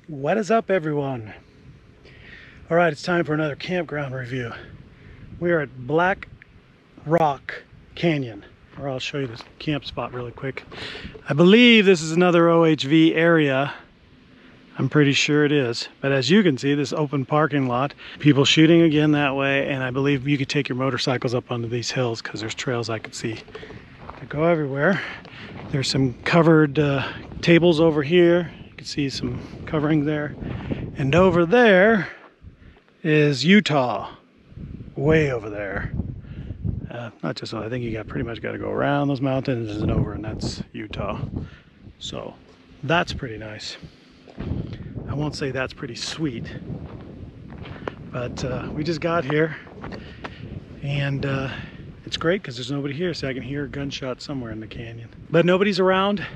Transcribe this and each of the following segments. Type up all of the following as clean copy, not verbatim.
What is up, everyone? All right, it's time for another campground review. We are at Black Rock Canyon, or I'll show you this camp spot really quick. I believe this is another OHV area. I'm pretty sure it is. But as you can see, this open parking lot, people shooting again that way, and I believe you could take your motorcycles up onto these hills because there's trails I could see that go everywhere. There's some covered tables over here. You can see some covering there. And over there is Utah, way over there. Not just, I think you pretty much got to go around those mountains and over, and that's Utah. So that's pretty nice. I won't say that's pretty sweet, but we just got here, and it's great because there's nobody here, so I can hear a gunshot somewhere in the canyon. But nobody's around,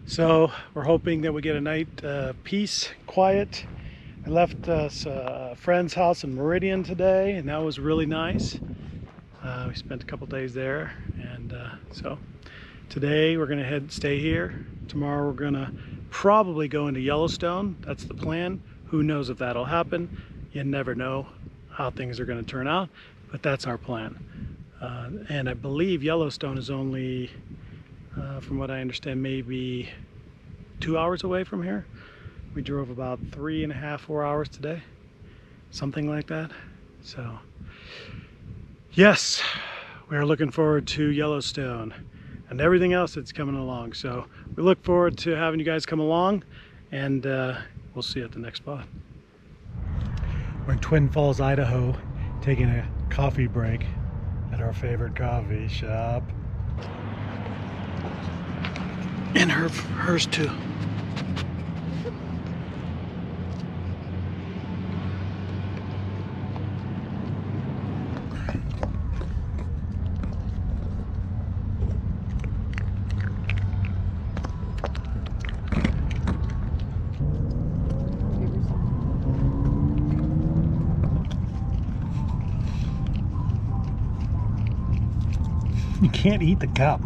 so we're hoping that we get a night peace, quiet. I left a friend's house in Meridian today, and that was really nice. We spent a couple days there, and so today we're gonna stay here. Tomorrow we're gonna probably go into Yellowstone. That's the plan. Who knows if that'll happen? You never know how things are gonna turn out, but that's our plan. And I believe Yellowstone is only, from what I understand, maybe 2 hours away from here. We drove about 3.5, 4 hours today, something like that. So yes, we're looking forward to Yellowstone and everything else that's coming along. So we look forward to having you guys come along, and we'll see you at the next spot. We're in Twin Falls, Idaho, taking a coffee break at our favorite coffee shop. And hers too. You can't eat the cup.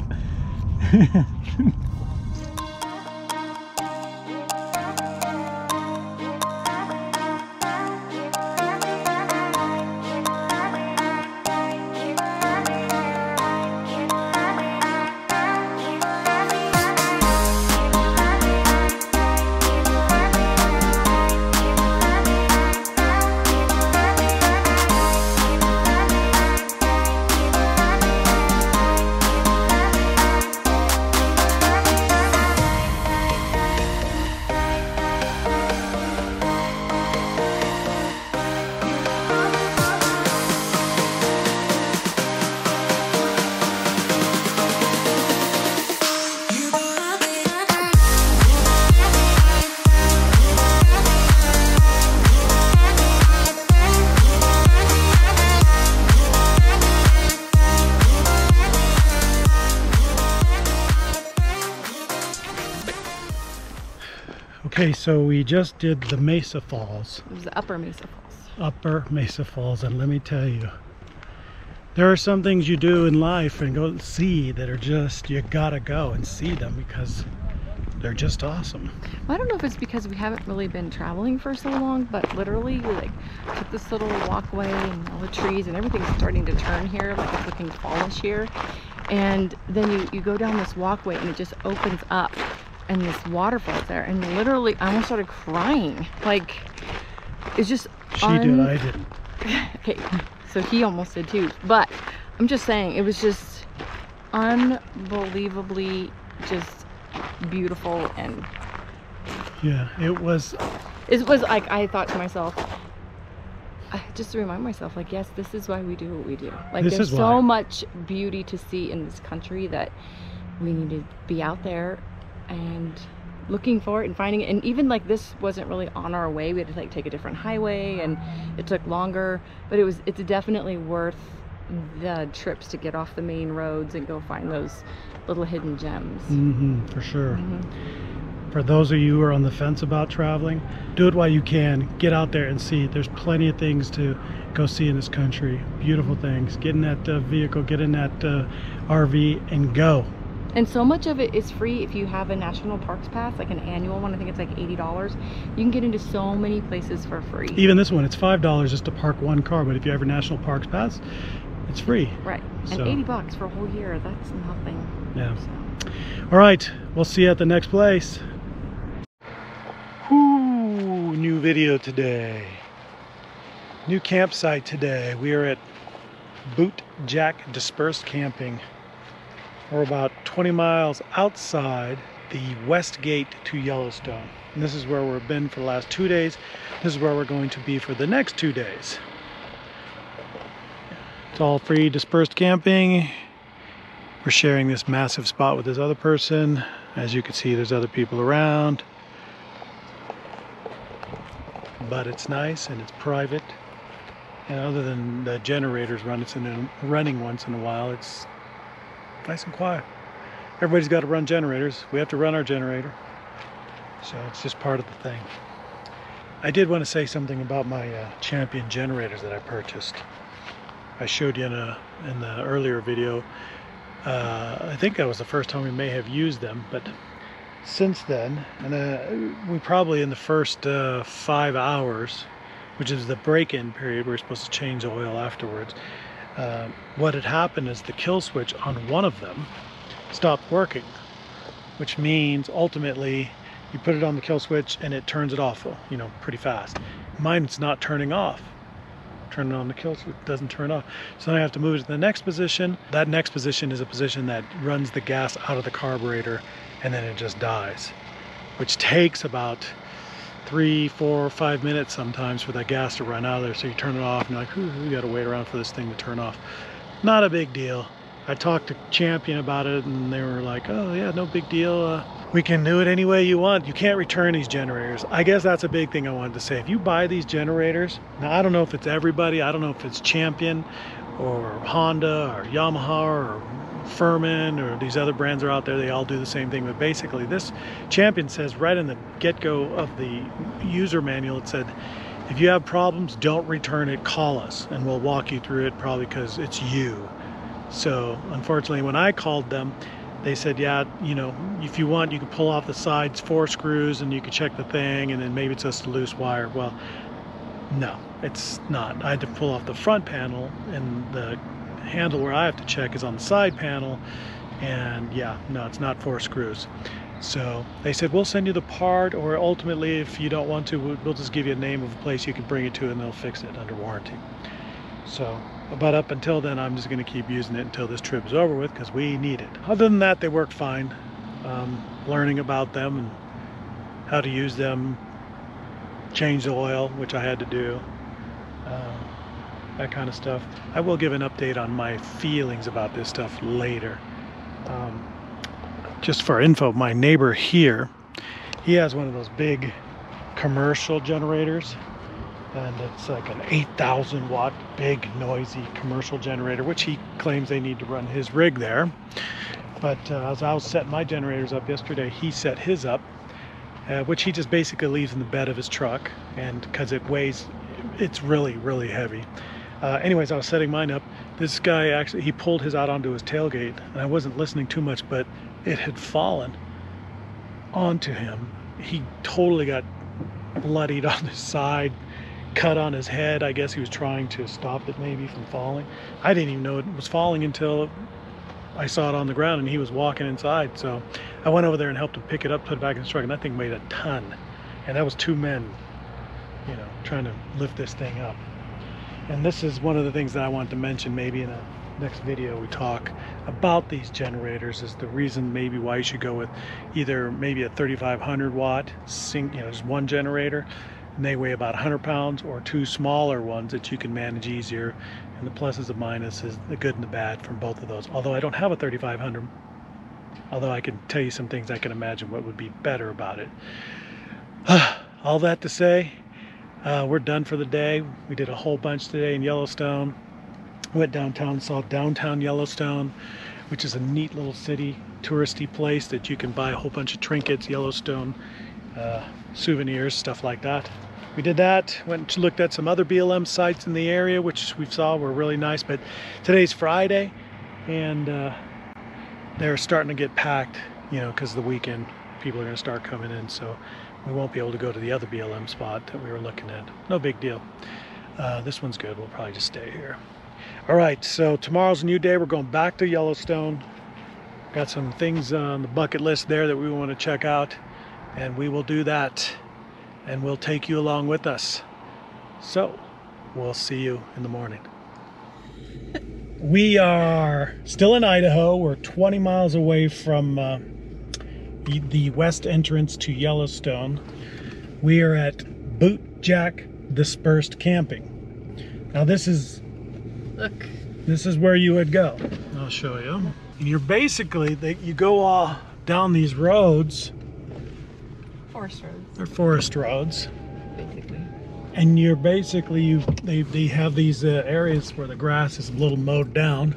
Okay, so we just did the Mesa Falls. It was the Upper Mesa Falls. Upper Mesa Falls, and let me tell you, there are some things you do in life and go see that are just, you gotta go and see them because they're just awesome. Well, I don't know if it's because we haven't really been traveling for so long, but literally we like took this little walkway and all the trees and everything's starting to turn here, like it's looking fallish here. And then you go down this walkway and it just opens up, and this waterfall's there, and literally I almost started crying. Like, it's just She did, I didn't. Okay, so he almost did too, but I'm just saying it was just unbelievably just beautiful. And yeah, it was like, I thought to myself, just to remind myself, like, yes, this is why we do what we do. Like, there's so much beauty to see in this country that we need to be out there and looking for it and finding it. And even like, this wasn't really on our way. We had to like take a different highway, and it took longer, but it's definitely worth the trips to get off the main roads and go find those little hidden gems. For sure. For those of you who are on the fence about traveling, do it while you can. Get out there and see. There's plenty of things to go see in this country. Beautiful things. Get in that vehicle, get in that RV and go. And so much of it is free if you have a national parks pass, like an annual one. I think it's like $80. You can get into so many places for free. Even this one, it's $5 just to park one car, but if you have a national parks pass, it's free. Right. So, and $80 for a whole year, that's nothing. Yeah. So. All right, we'll see you at the next place. Whoo, new video today. New campsite today. We are at Boot Jack Dispersed Camping. We're about 20 miles outside the west gate to Yellowstone. And this is where we've been for the last 2 days. This is where we're going to be for the next 2 days. It's all free dispersed camping. We're sharing this massive spot with this other person. As you can see, there's other people around. But it's nice and it's private. And other than the generators running once in a while, it's nice and quiet. Everybody's got to run generators. We have to run our generator. So it's just part of the thing. I did want to say something about my Champion generators that I purchased. I showed you in the earlier video. I think that was the first time we may have used them, but since then, and we probably in the first 5 hours, which is the break-in period, we're supposed to change the oil afterwards. What had happened is the kill switch on one of them stopped working, which means ultimately you put it on the kill switch and it turns it off, you know, pretty fast. Mine's not turning off. Turning on the kill switch doesn't turn off. So then I have to move it to the next position. That next position is a position that runs the gas out of the carburetor and then it just dies, which takes about 3, 4, 5 minutes sometimes for that gas to run out of there. So you turn it off and you're like, ooh, we gotta wait around for this thing to turn off. Not a big deal. I talked to Champion about it and they were like, oh yeah, no big deal. We can do it any way you want. You can't return these generators. I guess that's a big thing I wanted to say. If you buy these generators, now I don't know if it's everybody, I don't know if it's Champion or Honda or Yamaha or Furman or these other brands are out there, they all do the same thing, but basically this Champion says right in the get-go of the user manual, it said, if you have problems, don't return it, call us and we'll walk you through it, probably because it's you. So unfortunately when I called them, they said, yeah, you know, if you want you can pull off the sides 4 screws and you can check the thing and then maybe it's just a loose wire. Well, no, it's not. I had to pull off the front panel and the handle where I have to check is on the side panel, and yeah, no, it's not 4 screws. So they said we'll send you the part, or ultimately if you don't want to, we'll just give you a name of a place you can bring it to and they'll fix it under warranty. So but up until then I'm just going to keep using it until this trip is over with because we need it. Other than that, they work fine. Learning about them and how to use them, change the oil, which I had to do, that kind of stuff. I will give an update on my feelings about this stuff later. Just for info, my neighbor here, he has one of those big commercial generators, and it's like an 8,000 watt big noisy commercial generator, which he claims they need to run his rig there. But as I was setting my generators up yesterday, he set his up, which he just basically leaves in the bed of his truck, and because it weighs, it's really heavy. Anyways, I was setting mine up. This guy actually, he pulled his out onto his tailgate, and I wasn't listening too much, but it had fallen onto him. He totally got bloodied on his side, cut on his head. I guess he was trying to stop it maybe from falling. I didn't even know it was falling until I saw it on the ground and he was walking inside. So I went over there and helped him pick it up, put it back in his truck, and that thing weighed a ton. And that was 2 men, you know, trying to lift this thing up. And this is one of the things that I wanted to mention maybe in a next video. We talk about these generators is the reason maybe why you should go with either maybe a 3,500 watt just one generator, and they weigh about 100 pounds, or 2 smaller ones that you can manage easier. And the pluses and minuses, the good and the bad from both of those. Although I don't have a 3,500, although I can tell you some things I can imagine what would be better about it. All that to say, we're done for the day. We did a whole bunch today in Yellowstone. Went downtown, saw downtown Yellowstone, which is a neat little city, touristy place that you can buy a whole bunch of trinkets, Yellowstone souvenirs, stuff like that. We did that, went and looked at some other BLM sites in the area, which we saw were really nice. But today's Friday, and they're starting to get packed, you know, because the weekend people are going to start coming in, so we won't be able to go to the other BLM spot that we were looking at. No big deal. This one's good. We'll probably just stay here. All right, so tomorrow's a new day. We're going back to Yellowstone. Got some things on the bucket list there that we want to check out, and we will do that, and we'll take you along with us. So we'll see you in the morning. We are still in Idaho. We're 20 miles away from the west entrance to Yellowstone. We are at Boot Jack Dispersed Camping. Now this is where you would go. I'll show you. And you're basically, you go down these roads. Forest roads. They're forest roads. Basically. And you're basically, they have these areas where the grass is a little mowed down.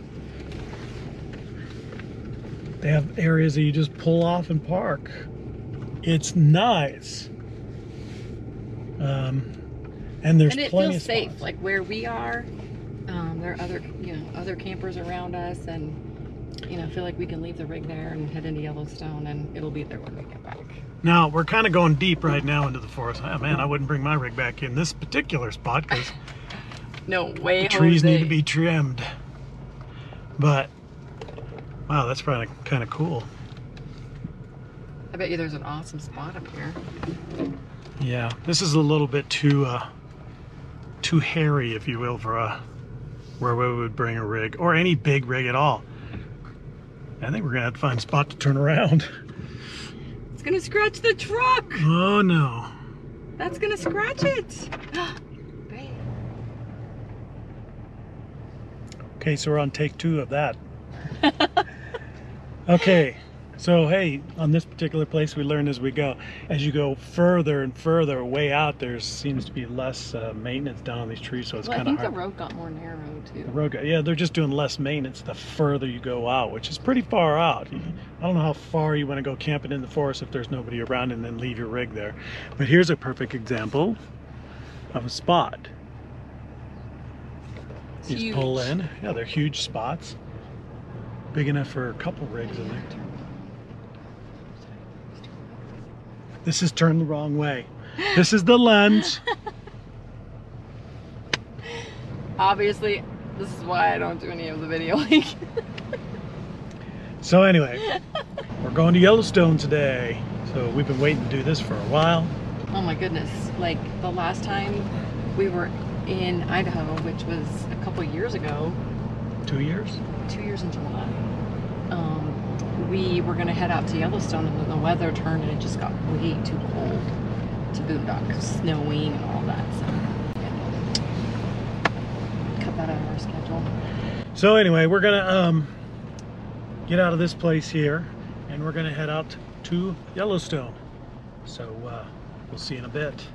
They have areas that you just pull off and park. It's nice. And there's plenty of spots. Safe, like where we are. There are other campers around us, and I feel like we can leave the rig there and head into Yellowstone, and it'll be there when we get back. Now we're kind of going deep right now into the forest. Oh, man, I wouldn't bring my rig back in this particular spot because no way, the trees need to be trimmed. But wow, that's probably kind of cool. I bet you there's an awesome spot up here. Yeah, this is a little bit too hairy, if you will, for where we would bring a rig or any big rig at all. I think we're gonna have to find a spot to turn around. It's gonna scratch the truck. Oh no. That's gonna scratch it. Okay, so we're on take 2 of that. Okay, so hey, on this particular place we learned as we go. As you go further and further way out, there seems to be less maintenance down on these trees, so it's kind of hard. I think the road got more narrow too. The road yeah, they're just doing less maintenance the further you go out, which is pretty far out. I don't know how far you want to go camping in the forest if there's nobody around and then leave your rig there. But here's a perfect example of a spot. You just pull in. Yeah, they're huge spots. Big enough for a couple rigs in there. This is turned the wrong way. This is the lens. Obviously, this is why I don't do any of the videoing. So anyway, we're going to Yellowstone today. So we've been waiting to do this for a while. Oh my goodness. Like the last time we were in Idaho, which was a couple years ago. 2 years? 2 years in July. We were going to head out to Yellowstone, and then the weather turned and it just got way too cold to boondock, snowing and all that. So cut that out of our schedule. So anyway, we're gonna get out of this place here, and we're gonna head out to Yellowstone. So we'll see you in a bit.